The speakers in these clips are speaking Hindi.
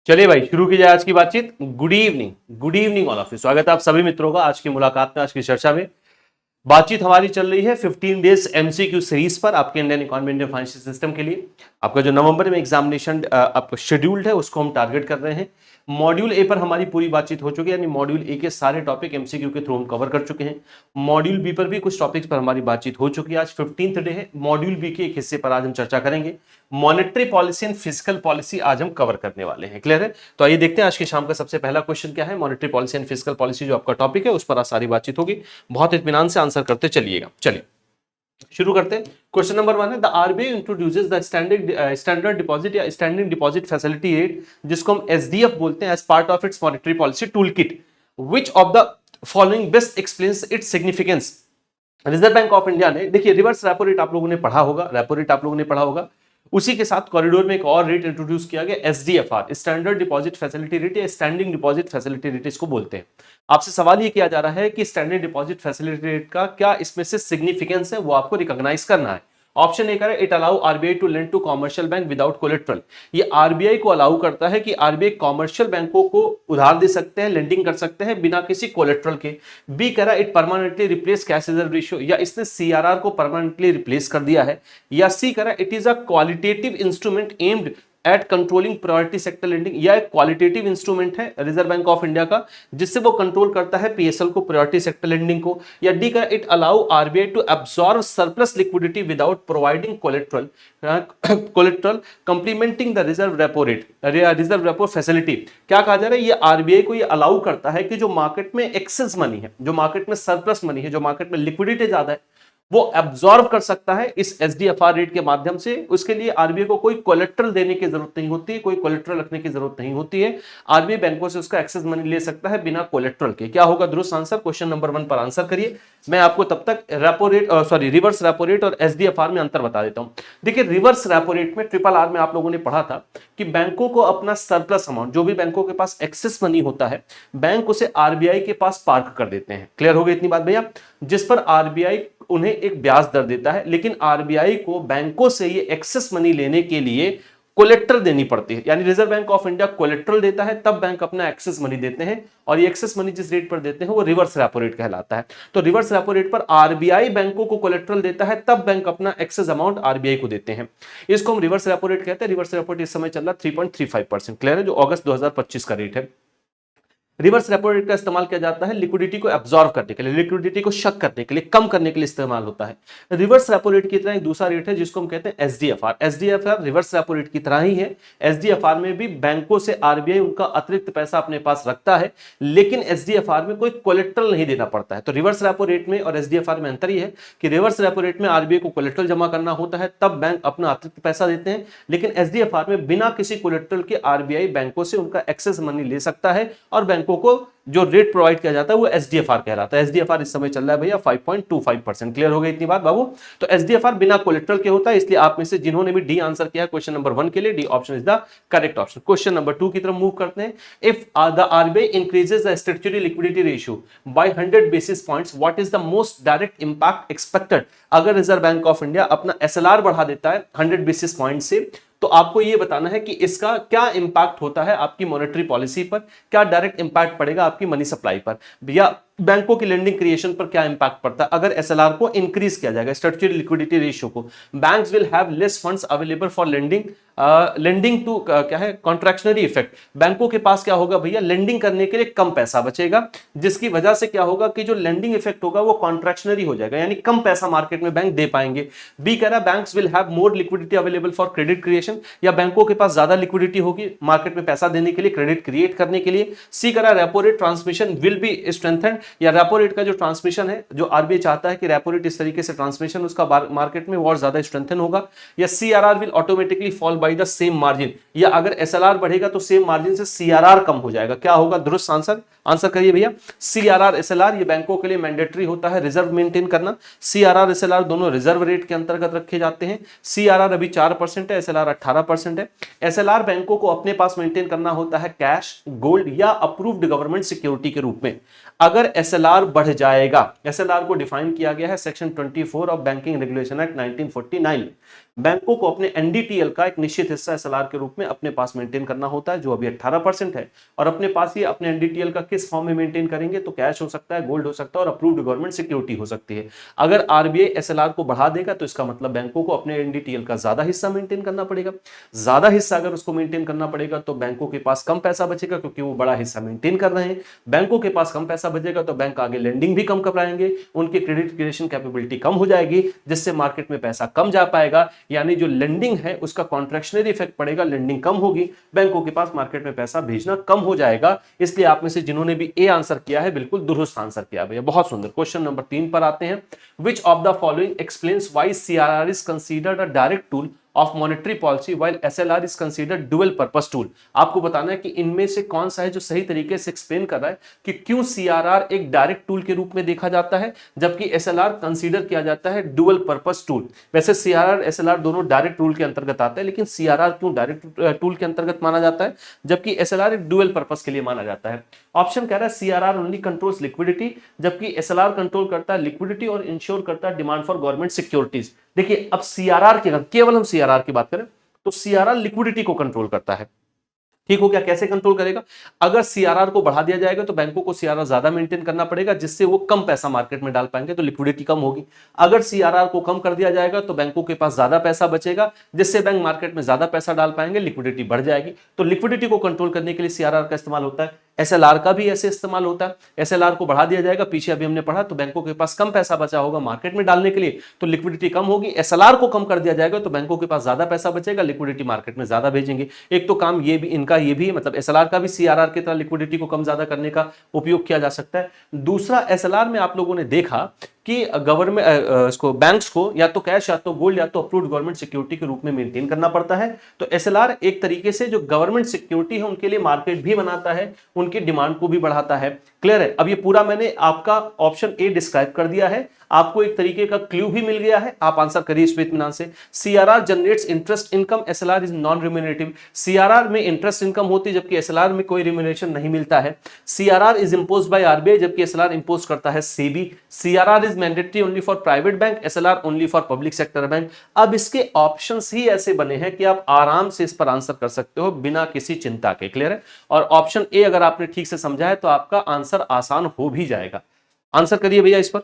चलिए भाई शुरू की जाए आज की बातचीत। Good evening all of you. स्वागत है आप सभी मित्रों का आज की मुलाकात में, आज की चर्चा में। बातचीत हमारी चल रही है 15 डेज एमसीक्यू सीरीज पर आपके Indian economy Indian financial system के लिए। आपका जो नवंबर में एग्जामिनेशन आपका शेड्यूल्ड है उसको हम टारगेट कर रहे हैं। मॉड्यूल ए पर हमारी पूरी बातचीत हो चुकी है, यानी मॉड्यूल ए के सारे टॉपिक एमसीक्यू के थ्रू हम कवर कर चुके हैं। मॉड्यूल बी पर भी कुछ टॉपिक्स पर हमारी बातचीत हो चुकी है। आज 15th डे है। मॉड्यूल बी के एक हिस्से पर आज हम चर्चा करेंगे। Monetary policy and physical policy आज हम कवर करने वाले हैं। क्लियर है? तो आइए देखते हैं आज की शाम का सबसे पहला क्वेश्चन क्या है। Monetary policy and physical policy जो आपका टॉपिक है उस पर आज सारी बातचीत होगी। बहुत इत्मीनान से आंसर करते चलिएगा। चलिए शुरू करते हैं। क्वेश्चन नंबर 1 है the RBI introduces the standard deposit या स्टैंडिंग डिपॉजिट फैसिलिटी रेट, जिसको हम एसडीएफ बोलते हैं, as part of its monetary policy toolkit. Which of the following best explains its significance. Reserve Bank of India ने, देखिए रिवर्स रेपो रेट आप लोगों ने पढ़ा होगा, रेपो रेट आप लोगों ने पढ़ा होगा, उसी के साथ कॉरिडोर में एक और रेट इंट्रोड्यूस किया गया, एसडीएफआर, स्टैंडर्ड डिपॉजिट फैसिलिटी रेट या स्टैंडिंग डिपॉजिट फैसिलिटी रेट इसको बोलते हैं। आपसे सवाल ये किया जा रहा है कि स्टैंडर्ड डिपॉजिट फैसिलिटी रेट का क्या इसमें से सिग्निफिकेंस है, वो आपको रिकॉग्नाइज करना है। ऑप्शन ए करें, it allow RBI to lend to commercial bank without collateral. ये आरबीआई को अलाउ करता है कि आरबीआई कॉमर्शियल बैंकों को उधार दे सकते हैं, लेंडिंग कर सकते हैं बिना किसी कोलेट्रल के। बी कह रहा है, it permanently replace cash reserve ratio, या इसने सीआरआर को परमानेंटली रिप्लेस कर दिया है। या सी कह रहा है, it is a qualitative instrument aimed at controlling priority sector lending, या एक क्वालिटेटिव इंस्ट्रूमेंट है रिजर्व बैंक ऑफ इंडिया का जिससे वो कंट्रोल करता है पीएसएल को, प्रायोरिटी सेक्टर लेंडिंग को। या डी का, it allow RBI to absorb surplus liquidity without providing collateral complementing the reserve repo rate, reserve repo facility. क्या कहा जा रहा है, ये आरबीआई को ये अलाउ करता है कि जो मार्केट में एक्सेस मनी है, जो मार्केट में सरप्लस मनी है, जो मार्केट में लिक्विडिटी ज्यादा है, वो एब्जॉर्ब कर सकता है इस एसडीएफआर रेट के माध्यम से। उसके लिए आरबीआई को कोई कोलेट्रल देने की जरूरत नहीं होती है, कोई कोलेट्रल रखने की जरूरत नहीं होती है। आरबीआई बैंकों से उसका एक्सेस मनी ले सकता है बिना कोलेट्रल के। क्या होगा दुरुस्त आंसर? क्वेश्चन नंबर 1 पर आंसर करिए। मैं आपको तब तक repo rate reverse repo rate और एसडीएफआर में अंतर बता देता हूं। देखिए रिवर्स रेपो रेट में ट्रिपल आर में आप लोगों ने पढ़ा था कि बैंकों को अपना सरप्लस अमाउंट, जो भी बैंकों के पास एक्सेस मनी होता है, बैंक उसे आरबीआई के पास पार्क कर देते हैं। क्लियर हो गई इतनी बात भैया? जिस पर आरबीआई उन्हें एक ब्याज दर देता है, लेकिन आरबीआई को बैंकों से ये एक्सेस मनी लेने के लिए कोलेट्रल देनी पड़ती है। यानी reserve Bank of India collateral देता है, तब बैंक अपना एक्सेस मनी देते हैं, और ये एक्सेस मनी जिस रेट पर देते हैं वो रिवर्स रेपो रेट कहलाता है। तो रिवर्स रेपो रेट पर आरबीआई बैंकों को कोलेट्रल देता है, तब बैंक अपना एक्सेस अमाउंट आरबीआई को देते हैं। इसको हम रिवर्स रेपो रेट कहते हैं। रिवर्स रेपो रेट इस समय चल रहा है 3.35%। क्लियर है? जो अगस्त 2025 का रेट है। रिवर्स रेपो रेट का इस्तेमाल किया जाता है लिक्विडिटी को एब्जॉर्ब करने के लिए, लिक्विडिटी को शक करने के लिए, कम करने के लिए इस्तेमाल होता है। रिवर्स रेपो रेट की तरह एक दूसरा रेट है जिसको हम कहते हैं एसडीएफआर। एसडीएफआर रिवर्स रेपो रेट की तरह ही है। एसडीएफआर में भी बैंकों से आरबीआई उनका अतिरिक्त पैसा अपने पास रखता है, लेकिन एसडीएफआर में कोई कोलेट्रल नहीं देना पड़ता है। तो रिवर्स रेपो रेट में और एसडीएफआर में अंतर ही है कि रिवर्स रेपो रेट में आरबीआई को कोलेट्रल जमा करना होता है, तब बैंक अपना अतिरिक्त पैसा देते हैं, लेकिन एसडीएफआर में बिना किसी कोलेट्रल के आरबीआई बैंकों से उनका एक्सेस मनी ले सकता है, और बैंकों को जो रेट प्रोवाइड किया जाता है वो एसडीएफआर कहलाता है। एसडीएफआर इस समय चल रहा है भैया 5.25%। क्लियर हो गई इतनी बात बाबू? तो एसडीएफआर बिना कोलेट्रल के होता है, इसलिए आप में से जिन्होंने भी डी आंसर किया क्वेश्चन नंबर 1 के लिए, D option is the correct option. Question number 2 की तरफ मूव करते हैं। If the RBI increases the statutory liquidity ratio by 100 basis points, what is the most direct impact expected. अगर रिजर्व बैंक ऑफ इंडिया अपना एसएलआर बढ़ा देता है 100 बेसिस पॉइंट से, तो आपको यह बताना है कि इसका क्या इंपैक्ट होता है आपकी मॉनेटरी पॉलिसी पर, क्या डायरेक्ट इंपैक्ट पड़ेगा आपकी मनी सप्लाई पर, या बैंकों की लेंडिंग क्रिएशन पर क्या इंपैक्ट पड़ता है अगर एसएलआर को इंक्रीज किया जाएगा, स्टैट्यूटरी लिक्विडिटी रेशियो को। Banks will have less funds available for lending to क्या है, कॉन्ट्रैक्शनरी इफेक्ट। बैंकों के पास क्या होगा भैया, लेंडिंग करने के लिए कम पैसा बचेगा, जिसकी वजह से क्या होगा कि जो लेंडिंग इफेक्ट होगा वो कॉन्ट्रैक्शनरी हो जाएगा, यानी कम पैसा मार्केट में बैंक दे पाएंगे। बी कह रहा है, banks will have more liquidity available for credit creation, या बैंकों के पास ज्यादा लिक्विडिटी होगी मार्केट में पैसा देने के लिए, क्रेडिट क्रिएट करने के लिए। सी कह रहा है, repo rate transmission will be strengthened, या रेपो रेट का जो ट्रांसमिशन है, जो आरबीआई चाहता है कि रेपो रेट इस तरीके से ट्रांसमिशन उसका मार्केट में और ज्यादा स्ट्रेंथन होगा। या CRR will automatically fall by the same margin, या अगर एसएलआर बढ़ेगा तो सेम मार्जिन से सीआरआर कम हो जाएगा। क्या होगा दुरुस्त आंसर? आंसर करिए भैया। सीआरआर एसएलआर ये बैंकों के लिए मैंडेटरी होता है रिजर्व मेंटेन करना। सीआरआर एसएलआर दोनों रिजर्व रेट के अंतर्गत रखे जाते हैं। सीआरआर अभी 4% है, एसएलआर 18% है। एसएलआर बैंकों को अपने पास मेंटेन करना होता है कैश, गोल्ड या अप्रूव्ड गवर्नमेंट सिक्योरिटी के रूप में। अगर एसएलआर बढ़ जाएगा, एसएलआर को डिफाइन किया गया है section 24 of banking regulation act 1949 में। बैंकों को अपने एनडीटीएल का एक निश्चित हिस्सा एसएलआर के रूप में अपने पास मेंटेन करना होता है, जो अभी 18% है। और अपने पास ये अपने एनडीटीएल का किस फॉर्म में मेंटेन करेंगे, तो कैश हो सकता है, गोल्ड हो सकता है और अप्रूव्ड गवर्नमेंट सिक्योरिटी हो सकती है। अगर आरबीआई एसएलआर को बढ़ा देगा तो इसका मतलब बैंकों को अपने एनडीटीएल का ज्यादा हिस्सा मेंटेन करना पड़ेगा। ज्यादा हिस्सा अगर उसको मेंटेन करना पड़ेगा तो बैंकों के पास कम पैसा बचेगा, क्योंकि वो बड़ा हिस्सा मेंटेन कर रहे हैं। बैंकों के पास कम पैसा बचेगा तो बैंक आगे लेंडिंग भी कम कर पाएंगे, उनकी क्रेडिट क्रिएशन कैपेबिलिटी कम हो जाएगी, जिससे मार्केट में पैसा कम जा पाएगा। यानी जो लेंडिंग है उसका कॉन्ट्रैक्शनरी इफेक्ट पड़ेगा, लेंडिंग कम होगी, बैंकों के पास मार्केट में पैसा भेजना कम हो जाएगा। इसलिए आप में से जिन्होंने भी ए आंसर किया है, बिल्कुल दुरुस्त आंसर किया भैया, बहुत सुंदर। क्वेश्चन नंबर 3 पर आते हैं। Which of the following explains why CRR is considered a direct tool of monetary policy while SLR is considered dual purpose tool. आपको बताना है कि इनमें से कौन सा है जो सही तरीके से एक्सप्लेन कर रहा है कि क्यों सीआरआर एक डायरेक्ट टूल के रूप में देखा जाता है जबकि एसएलआर कंसीडर किया जाता है डुअल पर्पस टूल। वैसे सीआरआर एसएलआर दोनों डायरेक्ट टूल के अंतर्गत आते हैं, लेकिन सीआरआर क्यों डायरेक्ट टूल के अंतर्गत माना जाता है जबकि एसएलआर एक डुअल पर्पस के लिए माना जाता है। ऑप्शन कह रहा है सीआरआर ओनली कंट्रोल्स लिक्विडिटी, जबकि एसएलआर कंट्रोल करता है लिक्विडिटी और इंश्योर करता है डिमांड फॉर गवर्नमेंट सिक्योरिटीज। देखिए अब सीआरआर की, केवल हम सीआरआर की बात करें तो सीआरआर लिक्विडिटी को कंट्रोल करता है। ठीक हो गया, कैसे कंट्रोल करेगा? अगर सीआरआर को बढ़ा दिया जाएगा तो बैंकों को सीआरआर ज्यादा मेंटेन करना पड़ेगा, जिससे वो कम पैसा मार्केट में डाल पाएंगे, तो लिक्विडिटी कम होगी। अगर सीआरआर को कम कर दिया जाएगा तो बैंकों के पास ज्यादा पैसा बचेगा, जिससे बैंक मार्केट में ज्यादा पैसा डाल पाएंगे, लिक्विडिटी बढ़ जाएगी। तो लिक्विडिटी को कंट्रोल करने के लिए सीआरआर का इस्तेमाल होता है। एसएलआर का भी ऐसे इस्तेमाल होता है। एसएलआर को बढ़ा दिया जाएगा, पीछे अभी हमने पढ़ा, तो बैंकों के पास कम पैसा बचा होगा मार्केट में डालने के लिए, तो लिक्विडिटी कम होगी। एसएलआर को कम कर दिया जाएगा तो बैंकों के पास ज्यादा पैसा बचेगा, लिक्विडिटी मार्केट में ज्यादा भेजेंगे। एक तो काम ये भी इनका ये भी मतलब एसएलआर का भी सीआरआर की तरह लिक्विडिटी को कम ज्यादा करने का उपयोग किया जा सकता है। दूसरा, एसएलआर में आप लोगों ने देखा कि गवर्नमेंट इसको बैंक्स को या तो कैश या तो गोल्ड या तो अप्रूव्ड गवर्नमेंट सिक्योरिटी के रूप में मेंटेन करना पड़ता है। तो एसएलआर एक तरीके से जो गवर्नमेंट सिक्योरिटी है उनके लिए मार्केट भी बनाता है, उनकी डिमांड को भी बढ़ाता है। क्लियर है? अब ये पूरा मैंने आपका ऑप्शन ए डिस्क्राइब कर दिया है, आपको एक तरीके का क्लू भी मिल गया है, आप आंसर करिए इस पे इत्मीनान से। CRR generates interest income, SLR is non remunerative. CRR में इंटरेस्ट इनकम होती है जबकि एसएलआर में कोई रिम्यूनरेशन नहीं मिलता है। CRR is imposed by RBI जबकि एसएलआर इंपोज करता है SEBI. CRR is mandatory only for private bank, SLR only for public sector bank. अब इसके ऑप्शंस ही ऐसे बने हैं कि आप आराम से इस पर आंसर कर सकते हो बिना किसी चिंता के। क्लियर है? और ऑप्शन ए अगर आपने ठीक से समझा है तो आपका आंसर आसान हो भी जाएगा। आंसर करिए भैया इस पर।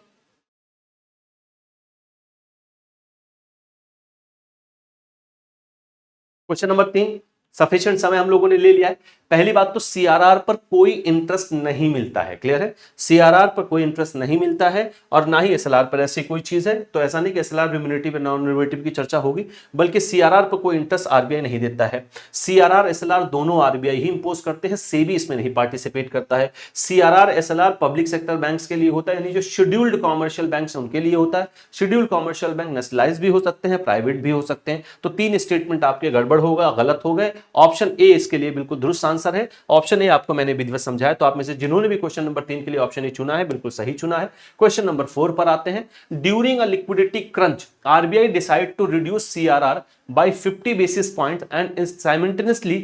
क्वेश्चन नंबर 3, सफिशिएंट समय हम लोगों ने ले लिया है। पहली बात तो सीआरआर पर कोई इंटरेस्ट नहीं मिलता है। क्लियर है? सीआरआर पर कोई इंटरेस्ट नहीं मिलता है और ना ही एसएलआर पर ऐसी कोई चीज है। तो ऐसा नहीं कि एसएलआर रिम्यूनरेटिव या नॉन रिम्यूनरेटिव की चर्चा होगी, बल्कि सीआरआर पर कोई इंटरेस्ट आरबीआई नहीं देता है। सीआरआर एसएलआर दोनों आरबीआई ही इंपोज करते हैं, सेबी इसमें नहीं पार्टिसिपेट करता है। CRR SLR public sector banks के लिए होता है, यानी जो शेड्यूल्ड कॉमर्शियल बैंक्स हैं उनके लिए होता है। शेड्यूल्ड कॉमर्शियल बैंक नेशनलाइज भी हो सकते हैं, प्राइवेट भी हो सकते हैं। तो 3 स्टेटमेंट आपके गड़बड़ होगा, गलत हो गए। ऑप्शन ए इसके लिए बिल्कुल दुरुस्त आंसर है। ऑप्शन ए आपको मैंने विधिवत समझाया, तो आप में से जिन्होंने भी क्वेश्चन नंबर 3 के लिए ऑप्शन ए चुना है बिल्कुल सही चुना है। क्वेश्चन नंबर 4 पर आते हैं। During a liquidity crunch RBI decide to reduce CRR by 50 basis points and simultaneously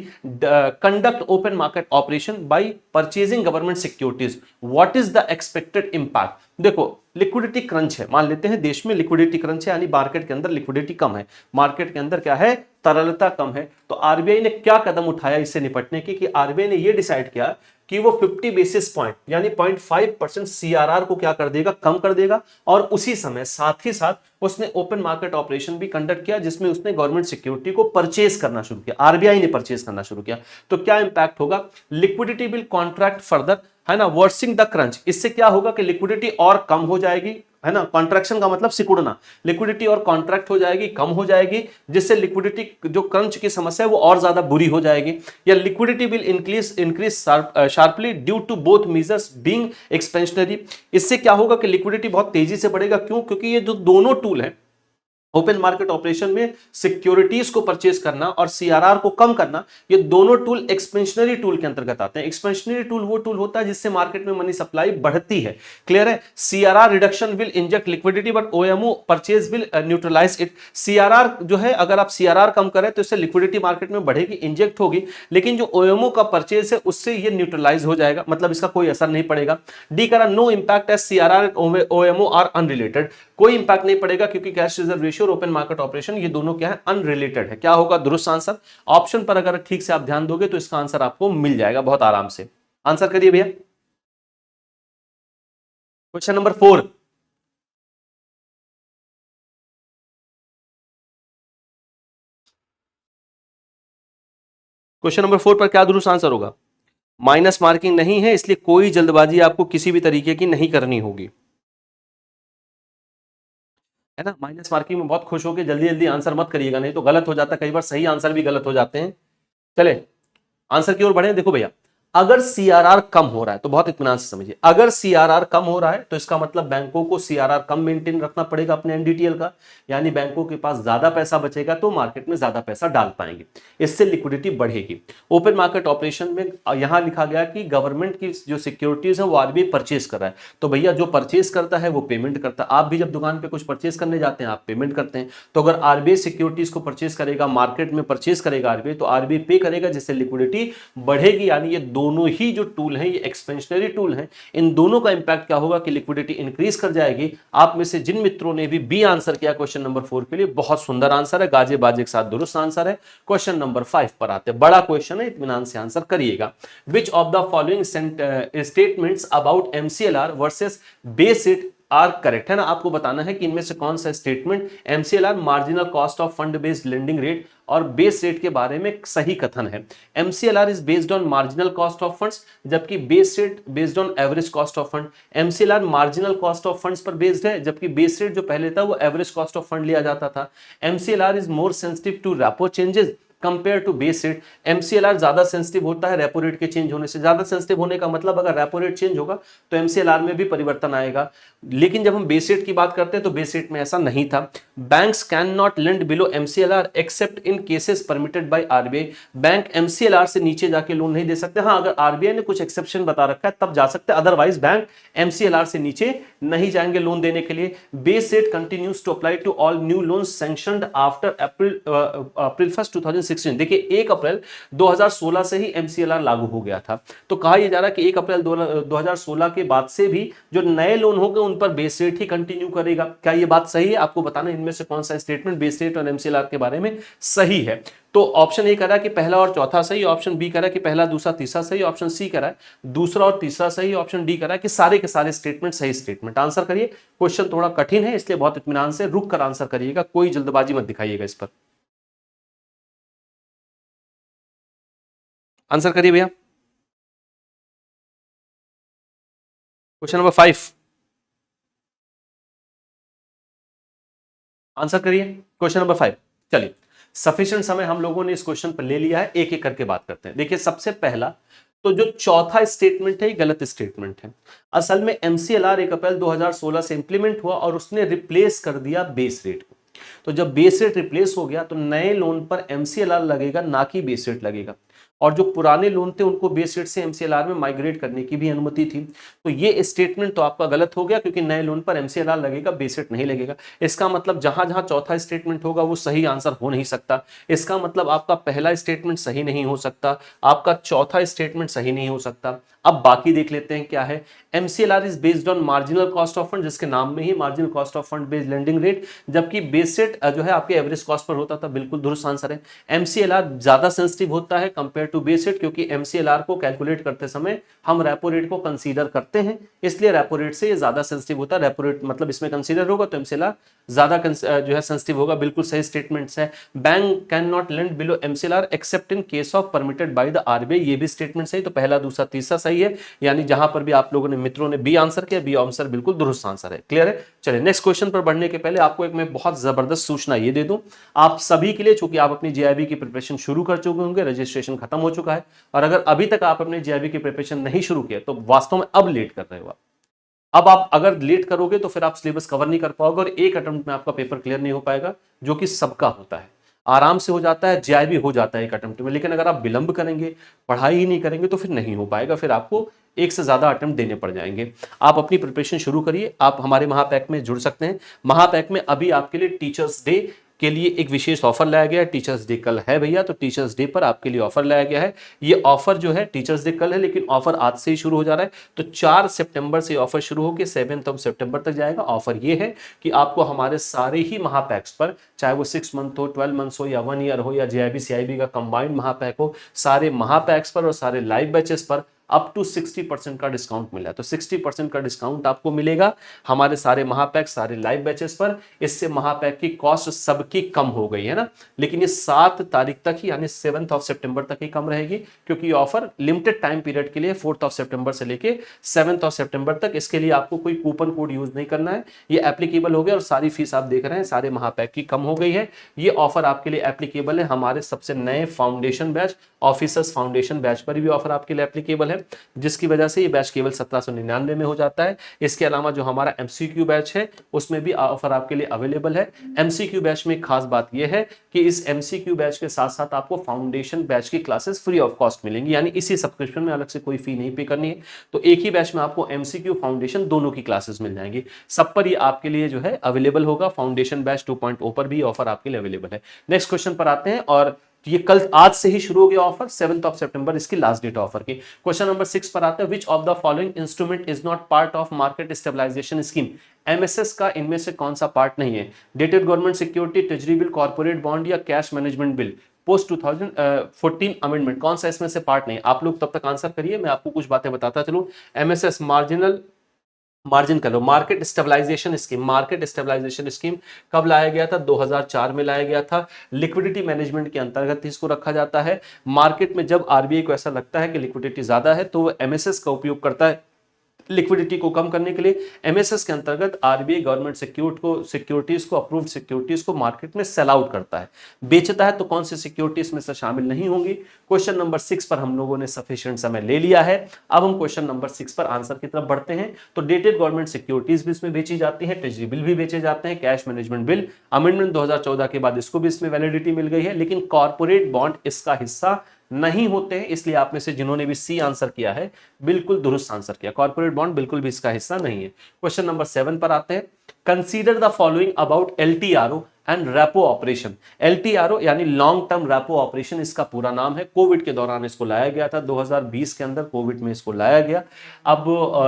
conduct open market operation by purchasing government securities. What is the expected impact? देखो लिक्विडिटी क्रंच है, मान लेते हैं देश में लिक्विडिटी क्रंच है, यानी मार्केट के अंदर लिक्विडिटी कम है, मार्केट के अंदर क्या है, तरलता कम है। तो आरबीआई ने क्या कदम उठाया इससे निपटने की कि आरबीआई ने यह डिसाइड किया कि वो 50 बेसिस पॉइंट यानी 0.5% सीआरआर को क्या कर देगा, कम कर देगा। और उसी समय साथ ही साथ उसने ओपन मार्केट ऑपरेशन भी कंडक्ट किया जिसमें उसने गवर्नमेंट सिक्योरिटी को परचेज करना शुरू किया, आरबीआई ने परचेज करना शुरू किया। तो क्या इंपैक्ट होगा? लिक्विडिटी विल कॉन्ट्रैक्ट फर्दर, है ना, वर्सिंग द क्रंच। इससे क्या होगा कि लिक्विडिटी और कम हो जाएगी, है ना, कॉन्ट्रैक्शन का मतलब सिकुड़ना, लिक्विडिटी और कॉन्ट्रैक्ट हो जाएगी, कम हो जाएगी, जिससे लिक्विडिटी जो क्रंच की समस्या है वो और ज्यादा बुरी हो जाएगी। या liquidity will increase sharply due to both measures being expansionary. इससे क्या होगा कि लिक्विडिटी बहुत तेजी से बढ़ेगा। क्यों? क्योंकि ये जो दोनों टूल हैं ओपन मार्केट ऑपरेशन में सिक्योरिटीज को परचेज करना और सीआरआर को कम करना, ये दोनों टूल एक्सपेंशनरी टूल के अंतर्गत आते हैं। एक्सपेंशनरी टूल वो टूल होता है जिससे मार्केट में मनी सप्लाई बढ़ती है। क्लियर है? CRR reduction will inject liquidity but OMO purchase will neutralise it. CRR जो है, अगर आप सीआरआर कम करें तो इससे लिक्विडिटी मार्केट में बढ़ेगी, इंजेक्ट होगी, लेकिन जो ओएमओ का परचेज है उससे ये न्यूट्रलाइज हो जाएगा, मतलब इसका कोई असर नहीं पड़ेगा। डी करा no impact as CRR OMO are unrelated, कोई इंपैक्ट नहीं पड़ेगा क्योंकि कैश रिजर्व रेशियो रेशियो और ओपन मार्केट ऑपरेशन ये दोनों क्या है, अनरिलेटेड है। क्या होगा दुरुस्त आंसर? ऑप्शन पर अगर ठीक से आप ध्यान दोगे तो इसका आंसर आपको मिल जाएगा बहुत आराम से। आंसर करिए भैया। Question number 4। क्वेश्चन नंबर 4 पर क्या दुरुस्त आंसर होगा? माइनस मार्किंग नहीं है, इसलिए कोई जल्दबाजी आपको किसी भी तरीके की नहीं करनी होगी, है ना। माइनस मार्किंग में बहुत खुश होकर जल्दी जल्दी आंसर मत करिएगा, नहीं तो गलत हो जाता है, कई बार सही आंसर भी गलत हो जाते हैं। चले आंसर की ओर बढ़े। देखो भैया, अगर सीआरआर कम हो रहा है तो बहुत इत्मीनान से समझिए, अगर सीआरआर कम हो रहा है तो इसका मतलब बैंकों को सीआरआर कम मेंटेन रखना पड़ेगा अपने एनडीटीएल का, यानी बैंकों के पास ज्यादा पैसा बचेगा तो मार्केट में ज्यादा पैसा डाल पाएंगे, इससे लिक्विडिटी बढ़ेगी। ओपन मार्केट ऑपरेशन में यहां लिखा गया कि गवर्नमेंट की जो सिक्योरिटीज है वो आरबीआई परचेज कर रहा है, तो भैया जो परचेज करता है वो पेमेंट करता है। आप भी जब दुकान पे कुछ परचेज करने जाते हैं आप पेमेंट करते हैं, तो अगर आरबीआई सिक्योरिटीज को परचेज करेगा, मार्केट में परचेज करेगा आरबीआई, तो आरबीआई पे करेगा, जिससे लिक्विडिटी बढ़ेगी। यानी ये दोनों ही जो टूल हैं ये एक्सपेंशनरी टूल हैं, इन दोनों का इंपैक्ट क्या होगा कि लिक्विडिटी इंक्रीज कर जाएगी। आप में से जिन मित्रों ने भी बी आंसर किया क्वेश्चन नंबर 4 के लिए, बहुत सुंदर आंसर है, गाजे बाजे के साथ दुरुस्त आंसर है। क्वेश्चन नंबर 5 पर आते हैं, बड़ा क्वेश्चन है, इत्मीनान से आंसर करिएगा। Which of the following statements about MCLR versus base rate are correct, है ना। आपको बताना है कि इनमें से कौन सा statement MCLR marginal cost of fund based lending rate और बेस रेट के बारे में सही कथन है। MCLR is based on marginal cost of funds, जबकि base rate based on average cost of fund. MCLR marginal cost of funds पर बेस्ड है, जबकि बेस रेट जो पहले था वो एवरेज कॉस्ट ऑफ फंड लिया जाता था। MCLR is more sensitive to repo changes compare to base rate. MCLR ज्यादा सेंसिटिव होता है रेपो रेट के चेंज होने से। ज्यादा सेंसिटिव होने का मतलब अगर रेपो रेट चेंज होगा तो एमसीएलआर में भी परिवर्तन आएगा, लेकिन जब हम बेस रेट की बात करते हैं तो बेस रेट में ऐसा नहीं था। Banks can not lend below MCLR except in cases permitted by RBI. Bank MCLR से नीचे जाके लोन नहीं दे सकते, हाँ अगर आरबीआई ने कुछ एक्सेप्शन बता रखा है तब जा सकते हैं, अदरवाइज बैंक एमसीएलआर से नीचे नहीं जाएंगे लोन देने के लिए। Base rate continues to apply to all new loans sanctioned after April 1 2016। देखिए 1 अप्रैल 2016 से ही एमसीएलआर लागू हो गया था, तो कहा यह जा रहा है कि 1 अप्रैल 2016 के बाद से भी जो नए लोन होंगे उन पर बेस रेट ही कंटिन्यू करेगा। क्या ये बात सही है? आपको बताना इनमें से कौन सा स्टेटमेंट बेस रेट और एमसीएलआर के बारे में सही है। तो ऑप्शन ए कह रहा है कि पहला और चौथा सही, ऑप्शन बी कह रहा है कि पहला दूसरा तीसरा सही, ऑप्शन सी कह रहा है दूसरा और तीसरा सही, ऑप्शन डी कह रहा है कि सारे के सारे स्टेटमेंट सही स्टेटमेंट। आंसर करिए। क्वेश्चन थोड़ा कठिन है इसलिए बहुत इत्मीनान से रुक कर आंसर करिएगा, कोई जल्दबाजी मत दिखाइएगा इस पर। आंसर करिए भैया। क्वेश्चन नंबर 5 आंसर करिए। Question number 5। चलिए सफिशिएंट समय हम लोगों ने इस क्वेश्चन पर ले लिया है, एक एक करके बात करते हैं। देखिए सबसे पहला तो जो चौथा स्टेटमेंट है ये गलत स्टेटमेंट है। असल में एमसीएलआर 1 अप्रैल 2016 से इंप्लीमेंट हुआ और उसने रिप्लेस कर दिया बेस रेट को। तो जब बेस रेट रिप्लेस हो गया तो नए लोन पर एमसीएलआर लगेगा, ना कि बेस रेट लगेगा, और जो पुराने लोन थे उनको बेस रेट से एमसीएलआर में माइग्रेट करने की भी अनुमति थी। तो ये स्टेटमेंट तो आपका गलत हो गया, क्योंकि नए लोन पर एमसीएलआर लगेगा, बेस रेट नहीं लगेगा। इसका मतलब जहां जहां चौथा स्टेटमेंट होगा वो सही आंसर हो नहीं सकता। इसका मतलब आपका पहला स्टेटमेंट सही नहीं हो सकता, आपका चौथा स्टेटमेंट सही नहीं हो सकता। अब बाकी देख लेते हैं क्या है। MCLR is based on marginal cost of fund, जिसके नाम में ही marginal cost of fund based lending rate, जबकि बेस रेट जो है आपके एवरेज कॉस्ट पर होता था। बिल्कुल दुरुस्त आंसर है। एमसीएलआर ज्यादा सेंसिटिव होता है कंपेयर टू बेस रेट, क्योंकि एमसीएलआर को कैलकुलेट करते समय हम रेपो रेट को कंसीडर करते हैं, इसलिए रेपो रेट से ये ज्यादा सेंसिटिव होता है। रेपो रेट मतलब इसमें कंसीडर होगा तो एमसीएलआर ज्यादा जो है सेंसिटिव होगा। बिल्कुल सही स्टेटमेंट्स है। Bank can not lend below MCLR except in case of permitted by the RBI, ये भी स्टेटमेंट सही। तो पहला दूसरा तीसरा सही है, यानी जहां पर भी आप लोगों ने मित्रों ने बी आंसर किया, बी आंसर बिल्कुल दुरुस्त आंसर है। क्लियर है। चलिए नेक्स्ट क्वेश्चन पर बढ़ने के पहले आपको एक मैं बहुत जबरदस्त सूचना ये दे दूं आप सभी के लिए, चूंकि आप अपनी जेआईबी की प्रिपरेशन शुरू कर चुके होंगे, रजिस्ट्रेशन खत्म हो चुका है, और अगर अभी तक आप अपने जेआईबी की प्रिपरेशन नहीं शुरू किया तो वास्तव में अब लेट कर रहे हो। अब आप अगर लेट करोगे तो फिर आप सिलेबस कवर नहीं कर पाओगे और एक अटेम्प्ट में आपका पेपर क्लियर नहीं हो पाएगा, जो कि सबका होता है। आराम से हो जाता है, जेआईबी हो जाता है एक अटेम्प्ट में, लेकिन अगर आप विलंब करेंगे, पढ़ाई ही नहीं करेंगे तो फिर नहीं हो पाएगा, फिर आपको एक से ज्यादा अटेम्प्ट देने पड़ जाएंगे। आप अपनी प्रिपरेशन शुरू करिए। आप हमारे महापैक में जुड़ सकते हैं। महापैक में अभी आपके लिए टीचर्स डे के लिए एक विशेष ऑफर लाया गया है। टीचर्स डे कल है भैया, तो टीचर्स डे पर आपके लिए ऑफर लाया गया है। ये ऑफर जो है टीचर्स डे कल है, लेकिन ऑफर आज से ही शुरू हो जा रहा है। तो 4 सितंबर से ऑफर शुरू होकर 7 सितंबर तक जाएगा। ऑफर ये है कि आपको हमारे सारे ही महापैक्स पर, चाहे वो 6 मंथ हो, 12 मंथ्स हो, या 1 ईयर हो, या जेआईबी सीआईबी का कंबाइंड महापैक हो, सारे महापैक्स पर और सारे लाइव बैचेस पर अप टू 60% का डिस्काउंट मिला है। तो 60% का डिस्काउंट आपको मिलेगा हमारे सारे महापैक, सारे लाइव बैचेस पर। इससे महापैक की कॉस्ट सबकी कम हो गई है ना, लेकिन ये 7 तारीख तक ही, यानी 7 सितंबर तक ही कम रहेगी, क्योंकि ये ऑफर लिमिटेड टाइम पीरियड के लिए 4 सितंबर से लेके 7 सितंबर तक। इसके लिए आपको कोई कूपन कोड यूज नहीं करना है, ये एप्लीकेबल हो गया। और सारी फीस आप देख रहे हैं सारे महापैक की कम हो गई है। ये ऑफर आपके लिए एप्लीकेबल है हमारे सबसे नए foundation batch, officers foundation batch पर भी ऑफर आपके लिए एप्लीकेबल है, जिसकी वजह से ये बैच केवल 1799 में हो जाता है। इसके अलावा जो हमारा एमसीक्यू बैच है उसमें भी ऑफर आपके लिए अवेलेबल है। एमसीक्यू बैच में खास बात यह है कि इस एमसीक्यू बैच के साथ साथ आपको फाउंडेशन बैच की क्लासेस फ्री ऑफ कॉस्ट मिलेंगी, यानी इसी सब्सक्रिप्शन में अलग से कोई फी नहीं पे करनी है। तो एक ही बैच में आपको एमसीक्यू फाउंडेशन दोनों की क्लासेस मिल जाएंगी। सब पर ये आपके लिए जो है अवेलेबल होगा। फाउंडेशन बैच 2.0 पर भी ऑफर आपके लिए अवेलेबल है। नेक्स्ट क्वेश्चन पर आते हैं, और ये कल आज से ही शुरू हो गया ऑफर, 7 सितंबर इसकी लास्ट डेट ऑफर की। क्वेश्चन नंबर 6 पर आते हैं, which of the following instrument is not part of market stabilisation scheme. MSS का इनमें से कौन सा पार्ट नहीं है? Dated government security, treasury bill, corporate bond या cash management bill. Post 2014 amendment, कौन सा इसमें से पार्ट नहीं? आप लोग तब तक आंसर करिए, मैं आपको कुछ बातें बताता चलूं। एमएसएस मार्जिन कर लो, market stabilisation scheme. Market stabilisation scheme कब लाया गया था? 2004 में लाया गया था। लिक्विडिटी मैनेजमेंट के अंतर्गत इसको रखा जाता है। मार्केट में जब आरबीआई को ऐसा लगता है कि लिक्विडिटी ज्यादा है तो वो एमएसएस का उपयोग करता है लिक्विडिटी को कम करने के लिए। एमएसएस के अंतर्गत आरबीआई गवर्नमेंट सिक्योरिटीज को अप्रूव्ड सिक्योरिटीज को मार्केट में सेल आउट करता है, बेचता है। तो कौन सी सिक्योरिटीज में से शामिल नहीं होंगी? क्वेश्चन नंबर 6 पर हम लोगों ने सफिशिएंट समय ले लिया है। अब हम क्वेश्चन नंबर 6 पर आंसर की तरफ बढ़ते हैं। तो डेटेड गवर्नमेंट सिक्योरिटीज भी इसमें बेची जाती है, ट्रेजरी बिल भी बेचे जाते हैं, कैश मैनेजमेंट बिल अमेंडमेंट 2014 के बाद इसको भी इसमें वैलिडिटी मिल गई है, लेकिन कॉर्पोरेट बॉन्ड इसका हिस्सा नहीं होते हैं। इसलिए आप में से जिन्होंने भी सी आंसर किया है बिल्कुल दुरुस्त आंसर किया, कॉर्पोरेट बॉन्ड बिल्कुल भी इसका हिस्सा नहीं है। क्वेश्चन नंबर 7 पर आते हैं, consider the following about LTRO and repo operation. LTRO यानी लॉन्ग टर्म रेपो ऑपरेशन इसका पूरा नाम है। कोविड के दौरान इसको लाया गया था, 2020 के अंदर कोविड में इसको लाया गया। अब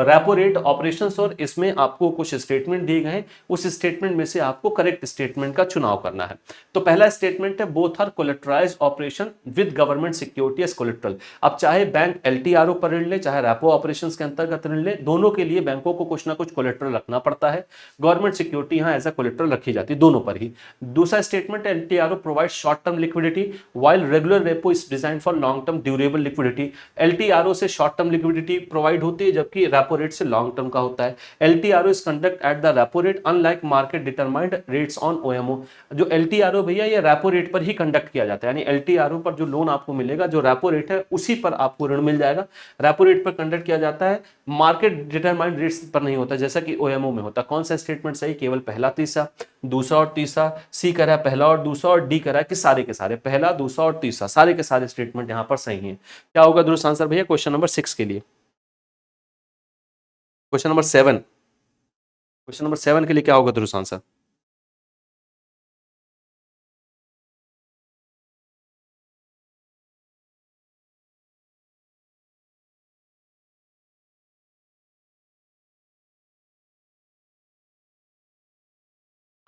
रेपो रेट ऑपरेशंस, और इसमें आपको कुछ स्टेटमेंट दिए गए हैं, उस स्टेटमेंट में से आपको करेक्ट स्टेटमेंट का चुनाव करना है। तो पहला स्टेटमेंट है, both are collateralised operation with government security as collateral. अब चाहे बैंक एलटीआरओ पर ऋण ले, चाहे रेपो ऑपरेशंस के अंतर्गत ऋण ले, दोनों के लिए बैंकों को कुछ ना कुछ कोलेटरल रखना पड़ता है। गवर्नमेंट सिक्योरिटी यहां एज अ कोलेटरल रखी जाती है दोनों पर ही। दूसरा statement, LTRO provide short term liquidity while regular repo is design for long term durable liquidity. LTRO से शॉर्ट टर्म लिक्विडिटी प्रोवाइड होती है, जबकि रेपो रेट से लॉन्ग टर्म का होता है। LTRO is conduct at the repo rate unlike market determined rates on OMO. जो एलटीआरओ भैया ये रेपो रेट पर ही कंडक्ट किया जाता है, यानी एलटीआरओ पर जो लोन आपको मिलेगा, जो रेपो रेट है उसी पर आपको ऋण मिल जाएगा। रेपो रेट पर कंडक्ट किया जाता है, मार्केट डिटरमाइंड रेट्स पर नहीं होता जैसा कि ओएमओ में होता। कौन सा स्टेटमेंट सही? केवल पहला तीसरा, दूसरा और तीसरा। सी कह रहा है पहला और दूसरा, और डी कह रहा है कि सारे के सारे, पहला दूसरा और तीसरा, सारे के सारे स्टेटमेंट यहां पर सही हैं। क्या होगा दुरुस्त आंसर भैया क्वेश्चन नंबर 6 के लिए? क्वेश्चन नंबर 7, क्वेश्चन नंबर 7 के लिए क्या होगा दुरुस्त आंसर?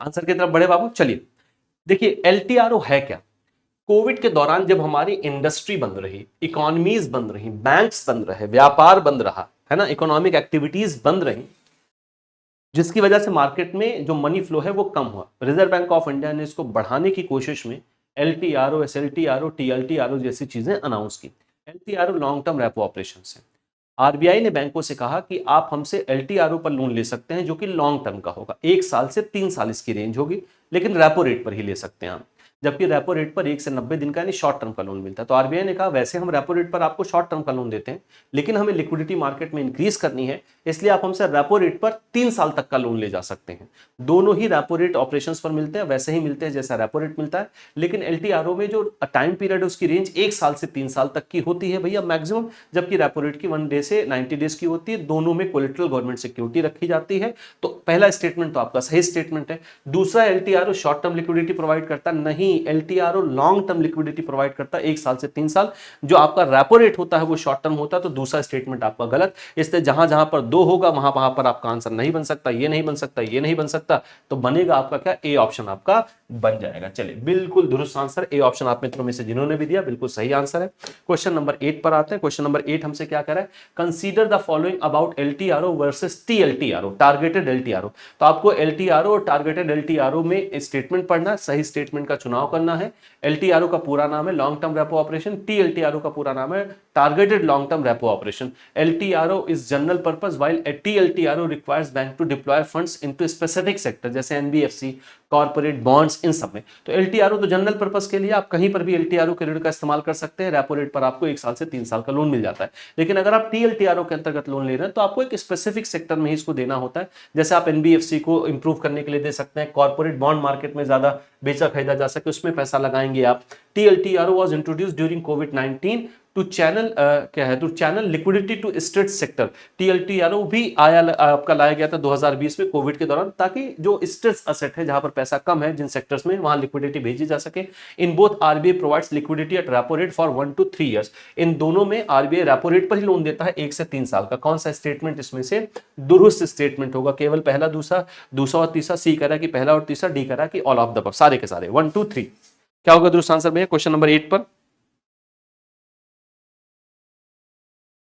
आंसर की तरफ बढ़े बाबू, चलिए। देखिए एलटीआरओ है क्या? कोविड के दौरान जब हमारी इंडस्ट्री बंद रही, इकोनॉमीज बंद रही, बैंक्स बंद रहे, व्यापार बंद रहा, है ना, इकोनॉमिक एक्टिविटीज बंद रही, जिसकी वजह से मार्केट में जो मनी फ्लो है वो कम हुआ। रिजर्व बैंक ऑफ इंडिया ने इसको बढ़ाने की कोशिश में एलटीआरओ, एसएलटीआरओ, टीएलटीआरओ जैसी चीजें अनाउंस की। एलटीआरओ लॉन्ग टर्म रेपो ऑपरेशन है। आरबीआई ने बैंकों से कहा कि आप हमसे एलटीआरओ पर लोन ले सकते हैं, जो कि लॉन्ग टर्म का होगा, 1 साल से 3 साल इसकी रेंज होगी, लेकिन रेपो रेट पर ही ले सकते हैं आप। जबकि रेपो रेट पर 1 से 90 दिन का यानी शॉर्ट टर्म का लोन मिलता है। तो आरबीआई ने कहा वैसे हम रेपो रेट पर आपको शॉर्ट टर्म का लोन देते हैं, लेकिन हमें लिक्विडिटी मार्केट में इंक्रीज करनी है, इसलिए आप हमसे रेपो रेट पर 3 साल तक का लोन ले जा सकते हैं। दोनों ही रेपो रेट ऑपरेशंस पर मिलते हैं, वैसे ही मिलते हैं जैसा रेपो रेट मिलता है, लेकिन एलटीआरओ में जो टाइम पीरियड है उसकी रेंज 1 साल से 3 साल तक की होती है भैया मैक्सिमम, जबकि रेपो रेट की 1 डे से 90 डेज की होती है। दोनों में कोलेटरल गवर्नमेंट सिक्योरिटी रखी जाती है। तो पहला स्टेटमेंट तो आपका सही स्टेटमेंट है। दूसरा, एलटीआरओ शॉर्ट टर्म लिक्विडिटी प्रोवाइड करता नहीं, एलटीआरओ लॉन्ग टर्म लिक्विडिटी प्रोवाइड करता है 1 साल से 3 साल। जो आपका रेपो रेट होता है वो शॉर्ट टर्म होता है। तो दूसरा स्टेटमेंट आपका गलत। इसलिए जहां जहां पर 2 होगा वहां वहां पर आपका आंसर नहीं बन सकता, ये नहीं बन सकता, ये नहीं बन सकता, तो बनेगा आपका क्या, ए ऑप्शन आपका बन जाएगा। चलिए, बिल्कुल दुरुस्त आंसर ए ऑप्शन आप मित्रों में से जिन्होंने भी दिया बिल्कुल सही आंसर है। क्वेश्चन नंबर 8 पर आते हैं। क्वेश्चन नंबर 8 हमसे क्या कह रहा है, consider the following about LTRO versus TLTRO, targeted LTRO. तो आपको एलटीआरओ और टारगेटेड एलटीआरओ में स्टेटमेंट पढ़ना है, सही स्टेटमेंट का चुनाव करना है। एलटीआरओ का पूरा नाम है long term repo operation, TLTRO का पूरा नाम है targeted long term repo operation. LTRO is general purpose while TLTRO requires bank to deploy funds into specific sector, जैसे एनबीएफसी, कॉर्पोरेट बॉन्ड्स, इन सब में। तो एलटीआरओ तो जनरल पर्पस के लिए, आप कहीं पर भी एलटीआरओ के ऋण का इस्तेमाल कर सकते हैं। रेपो रेट पर आपको 1 साल से 3 साल का लोन मिल जाता है। लेकिन अगर आप टीएलटीआरओ के अंतर्गत लोन ले रहे हैं तो आपको एक स्पेसिफिक सेक्टर में ही इसको देना होता है। जैसे आप एनबीएफसी को इंप्रूव करने के लिए दे सकते हैं, कॉर्पोरेट बॉन्ड मार्केट में ज्यादा बेचा खरीदा जा सके उसमें पैसा लगाएंगे आप। टीएलटीआरओ वाज इंट्रोड्यूस्ड ड्यूरिंग कोविड-19 टू चैनल क्या है, to channel liquidity to state sector. TLTRO भी आपका लाया गया था 2020 में कोविड के दौरान, ताकि जो स्टेट्स असेट है जहां पर पैसा कम है जिन सेक्टर्स में, वहां लिक्विडिटी भेजी जा सके। In both RBI provides liquidity at repo rate for 1 to 3 years। इन दोनों में आरबीआई रेपो रेट पर ही लोन देता है 1 से 3 साल का। कौन सा स्टेटमेंट इसमें से दुरुस्त स्टेटमेंट होगा, केवल पहला, दूसरा और तीसरा। सी कह रहा है कि पहला और तीसरा, डी कह रहा है कि ऑल ऑफ द अबव, सारे के सारे 1 2 3। क्या होगा दुरुस्त आंसर भैया क्वेश्चन नंबर 8 पर?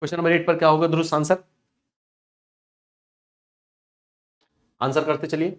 क्वेश्चन नंबर 8 पर क्या होगा दुरुस्त आंसर? आंसर करते चलिए।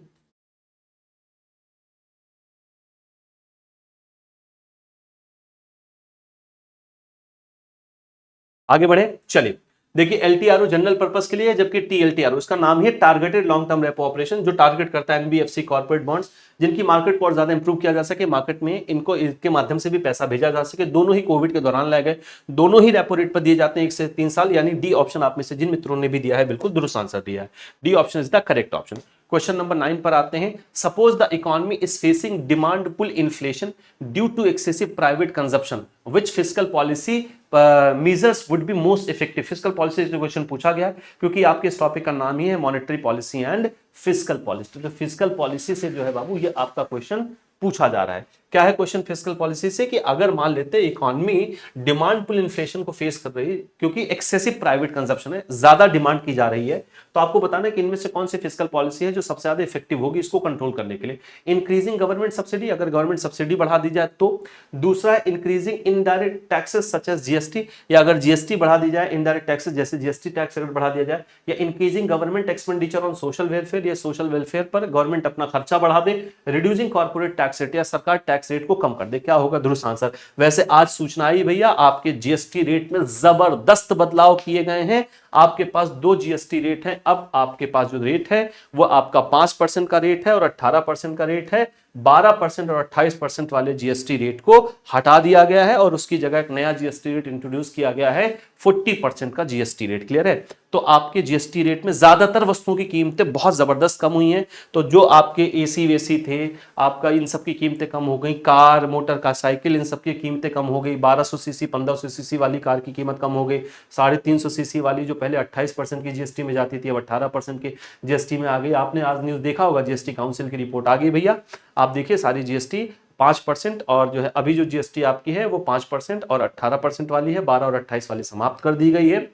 आगे बढ़े, चलिए। देखिए, एलटीआरओ जनरल पर्पस के लिए है, जबकि टीएलटीआरओ इसका नाम ही है targeted long term repo operation, जो टारगेट करता है एनबीएफसी, कॉर्पोरेट बॉन्ड्स, जिनकी मार्केट को और ज्यादा इंप्रूव किया जा सके, मार्केट में इनको इसके माध्यम से भी पैसा भेजा जा सके। दोनों ही कोविड के दौरान लाए गए, दोनों ही रेपो रेट पर दिए जाते हैं 1 से 3 साल, यानी डी ऑप्शन आप में से जिन मित्रों ने भी दिया है बिल्कुल दुरुस्त आंसर दिया है। D option is the correct option. Question number 9 पर आते हैं। Suppose the economy is facing demand pull inflation due to excessive private consumption, which fiscal policy measures would be most effective. Fiscal policy से क्वेश्चन पूछा गया क्योंकि आपके इस टॉपिक का नाम ही है monetary policy and fiscal policy. तो फिस्कल पॉलिसी से जो है बाबू ये आपका क्वेश्चन पूछा जा रहा है। क्या है क्वेश्चन फिस्कल पॉलिसी से, कि अगर मान लेते इकोनॉमी डिमांड पुल इन्फ्लेशन को फेस कर रही है क्योंकि एक्सेसिव प्राइवेट कंजप्शन है, ज्यादा डिमांड की जा रही है, तो आपको बताना है कि इनमें से कौन सी फिस्कल पॉलिसी है जो सबसे ज्यादा इफेक्टिव होगी इसको कंट्रोल करने के लिए। इंक्रीजिंग गवर्नमेंट सब्सिडी, अगर गवर्नमेंट सब्सिडी बढ़ा दी जाए तो। दूसरा है increasing indirect taxes such as GST, या अगर जीएसटी बढ़ा दी जाए, इनडायरेक्ट टैक्सेस जैसे जीएसटी टैक्स अगर बढ़ा दिया जाए, या increasing government expenditure on social welfare, या सोशल वेलफेयर पर गवर्नमेंट अपना खर्चा बढ़ा दे। रिड्यूसिंग कॉर्पोरेट टैक्स रेट, या सरकार टैक्स रेट को कम कर दे। क्या होगा दुरुस्त आंसर? वैसे आज सूचना आई भैया, आपके जीएसटी रेट में जबरदस्त बदलाव किए गए हैं। आपके पास 2 जीएसटी रेट हैं। अब आपके पास जो रेट है वो आपका 5% का रेट है और 18% का रेट है। 12% और 28% वाले जीएसटी रेट को हटा दिया गया है और उसकी जगह एक नया जीएसटी रेट इंट्रोड्यूस किया गया है, 40% का जीएसटी रेट। क्लियर है? तो आपके जीएसटी रेट में ज्यादातर वस्तुओं की कीमतें बहुत जबरदस्त कम हुई हैं। तो जो आपके एसी वेसी थे, आपका इन सब की कीमतें कम हो गई। कार, मोटर का साइकिल, इन सब की कीमतें कम हो गई। 1200 सीसी 1500 सीसी वाली कार की कीमत कम हो गई। 350 सीसी वाली जो पहले 28% की जीएसटी में जाती थी अब 18% की जीएसटी में आ गई। आपने आज न्यूज देखा होगा, जीएसटी काउंसिल की रिपोर्ट आ गई भैया। आप देखिए सारी जीएसटी 5% और जो है अभी जो जीएसटी आपकी है वो 5% और 18% वाली है, 12 और 28 वाली समाप्त कर दी गई है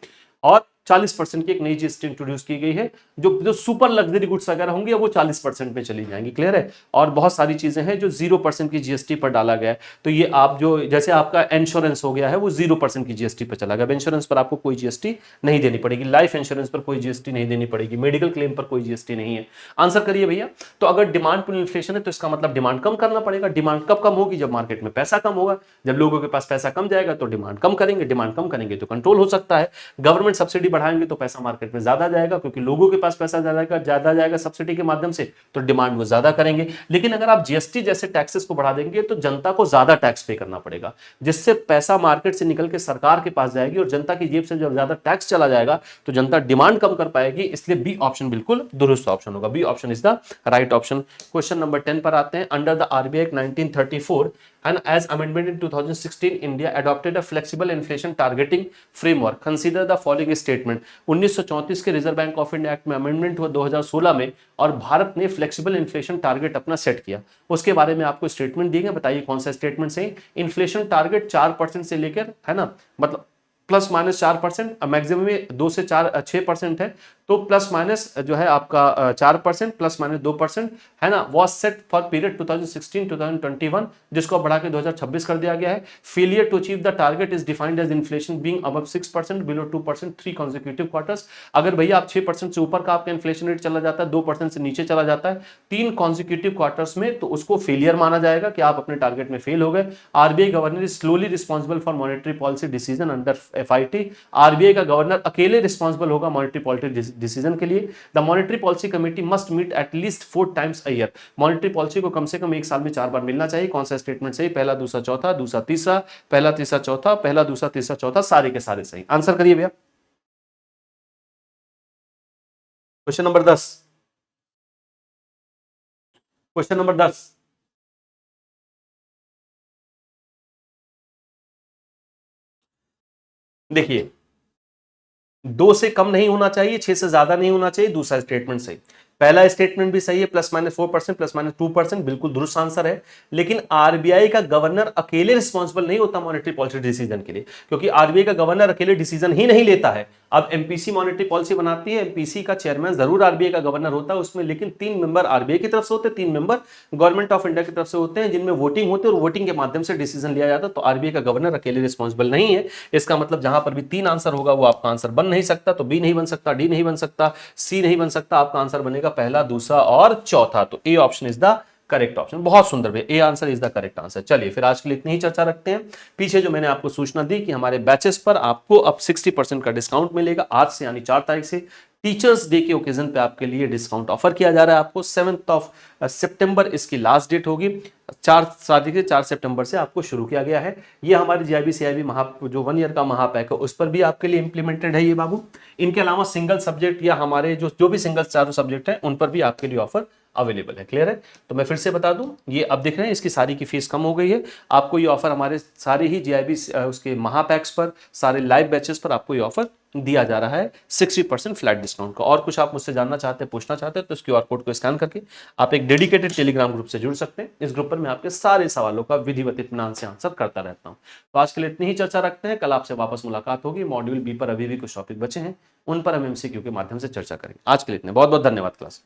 और 40% की एक नई जीएसटी इंट्रोड्यूस की गई है। जो सुपर लग्जरी गुड्स वगैरह होंगे वो 40% में चली जाएंगी। क्लियर है? और बहुत सारी चीजें हैं जो 0% की जीएसटी पर डाला गया है। तो ये आप जो जैसे आपका इंश्योरेंस हो गया है वो 0% की जीएसटी पर चला गया। इंश्योरेंस पर आपको कोई जीएसटी नहीं देनी पड़ेगी। लाइफ इंश्योरेंस पर कोई जीएसटी नहीं देनी पड़ेगी। मेडिकल क्लेम पर कोई जीएसटी नहीं है। आंसर करिए भैया। तो अगर डिमांड पुल इन्फ्लेशन है तो इसका मतलब डिमांड कम करना पड़ेगा। डिमांड कब कम होगी? जब मार्केट में पैसा कम होगा। जब लोगों के पास पैसा कम जाएगा तो डिमांड कम करेंगे। डिमांड कम करेंगे तो कंट्रोल हो सकता है। गवर्नमेंट सब्सिडी बढ़ाएंगे तो पैसा मार्केट में ज्यादा जाएगा, क्योंकि लोगों के पास पैसा ज्यादा जाएगा सब्सिडी के माध्यम से, तो डिमांड वो ज्यादा करेंगे। लेकिन अगर आप जीएसटी जैसे टैक्सेस को बढ़ा देंगे तो जनता को ज्यादा टैक्स पे करना पड़ेगा, जिससे पैसा मार्केट से निकल के सरकार के पास जाएगी, और जनता की जेब से जब ज्यादा टैक्स चला जाएगा तो जनता डिमांड कम कर पाएगी। इसलिए बी ऑप्शन बिल्कुल दुरुस्त ऑप्शन होगा, B option is the right option. Question number 10 पर आते हैं। Under the RBI act 1934 and as amendment in 2016 India adopted a flexible inflation targeting framework. Consider the following statement. 1934 के reserve Bank of India act में अमेंडमेंट हुआ 2016 में, और भारत ने फ्लेक्सिबल इन्फ्लेशन टारगेट अपना सेट किया। उसके बारे में आपको स्टेटमेंट दी गई, बताइए कौन सा स्टेटमेंट है। इन्फ्लेशन टारगेट 4% से लेकर, है ना, मतलब प्लस माइनस 4%, मैक्सिमम में 2 से 6% है, तो प्लस माइनस जो है आपका 4% प्लस माइनस 2%, है ना, वॉज सेट फॉर पीरियड 2016-2021, जिसको बढ़ा के 2026 कर दिया गया है। Failure to achieve the target is defined as inflation being above 6%, below 2%, 3 consecutive quarters. अगर भैया आप 6% से ऊपर का आपका इन्फ्लेशन रेट चला जाता है, 2% से नीचे चला जाता है 3 कॉन्सेक्यूटिव क्वार्टर्स में, तो उसको फेलियर माना जाएगा कि आप अपने टारगेट में फेल हो गए। RBI governor is slowly responsible for monetary policy decision under FIT. RBI का गवर्नर अकेले रिस्पॉन्सिबल होगा मॉनेटरी पॉलिसी डिसीजन के लिए। The monetary policy committee must meet at least 4 times a year. Monetary policy को कम से कम एक साल में 4 बार मिलना चाहिए। कौन सा स्टेटमेंट सही? पहला, दूसरा, चौथा, दूसरा, तीसरा, पहला, तीसरा, चौथा, पहला, दूसरा, तीसरा, चौथा, सारे के सारे सही। आंसर करिए भैया। क्वेश्चन नंबर 10, क्वेश्चन नंबर 10, देखिए 2 से कम नहीं होना चाहिए, 6 से ज्यादा नहीं होना चाहिए, दूसरा स्टेटमेंट सही। पहला स्टेटमेंट भी सही है, प्लस माइनस 4%, प्लस माइनस 2%, बिल्कुल दुरुस्त आंसर है। लेकिन आरबीआई का गवर्नर अकेले रिस्पॉन्सिबल नहीं होता मॉनेटरी पॉलिसी डिसीजन के लिए, क्योंकि आरबीआई का गवर्नर अकेले डिसीजन ही नहीं लेता है। अब एमपीसी मॉनेटरी पॉलिसी बनाती है, एमपीसी का चेयरमैन जरूर आरबीआई का गवर्नर होता है उसमें, लेकिन 3 मेंबर आरबीआई की तरफ से होते हैं, 3 मेंबर गवर्नमेंट ऑफ इंडिया की तरफ से होते हैं, जिनमें वोटिंग होती है, और वोटिंग के माध्यम से डिसीजन लिया जाता है। तो आरबीआई का गवर्नर अकेले रिस्पॉन्सिबल नहीं है। इसका मतलब जहां पर भी 3 आंसर होगा वो आपका आंसर बन नहीं सकता, तो बी नहीं बन सकता, डी नहीं बन सकता, सी नहीं बन सकता, आपका आंसर बनेगा पहला, दूसरा और चौथा। तो A option is the correct option. बहुत सुंदर भैया, A answer is the correct answer. चलिए फिर आज के लिए इतनी ही चर्चा रखते हैं। पीछे जो मैंने आपको सूचना दी कि हमारे बैचेस पर आपको अब 60% का डिस्काउंट मिलेगा आज से, यानी 4 तारीख से। टीचर्स डे के ओकेजन पे आपके लिए डिस्काउंट ऑफर किया जा रहा है आपको। 7 सितंबर इसकी लास्ट डेट होगी। 4 सितंबर से आपको शुरू किया गया है। ये हमारी जीआईबी सीआईबी जो 1 ईयर का महापैक है उस पर भी आपके लिए इंप्लीमेंटेड है ये बाबू। इनके अलावा सिंगल सब्जेक्ट या हमारे जो भी सिंगल चारों सब्जेक्ट हैं उन पर भी आपके लिए ऑफर अवेलेबल है। क्लियर है? तो मैं फिर से बता दूं, ये अब देख रहे हैं इसकी सारी की फीस कम हो गई है। आपको ये ऑफर हमारे सारे ही जीआईबी उसके महापैक्स पर, सारे लाइव बैचेस पर आपको ये ऑफर दिया जा रहा है 60% फ्लैट डिस्काउंट का। और कुछ आप मुझसे जानना चाहते हैं, पूछना चाहते हैं, तो इस क्यूआर कोड को स्कैन करके आप एक डेडिकेटेड टेलीग्राम ग्रुप से जुड़ सकते हैं। इस ग्रुप पर मैं आपके सारे सवालों का विधिवत इत्मीनान से आंसर करता रहता हूं। तो आज के लिए इतनी ही चर्चा रखते हैं, कल आपसे वापस मुलाकात होगी। मॉड्यूल बी पर अभी भी कुछ टॉपिक बचे हैं, उन पर हम एमसीक्यू के माध्यम से चर्चा करेंगे। आज के लिए इतने, बहुत बहुत धन्यवाद क्लास।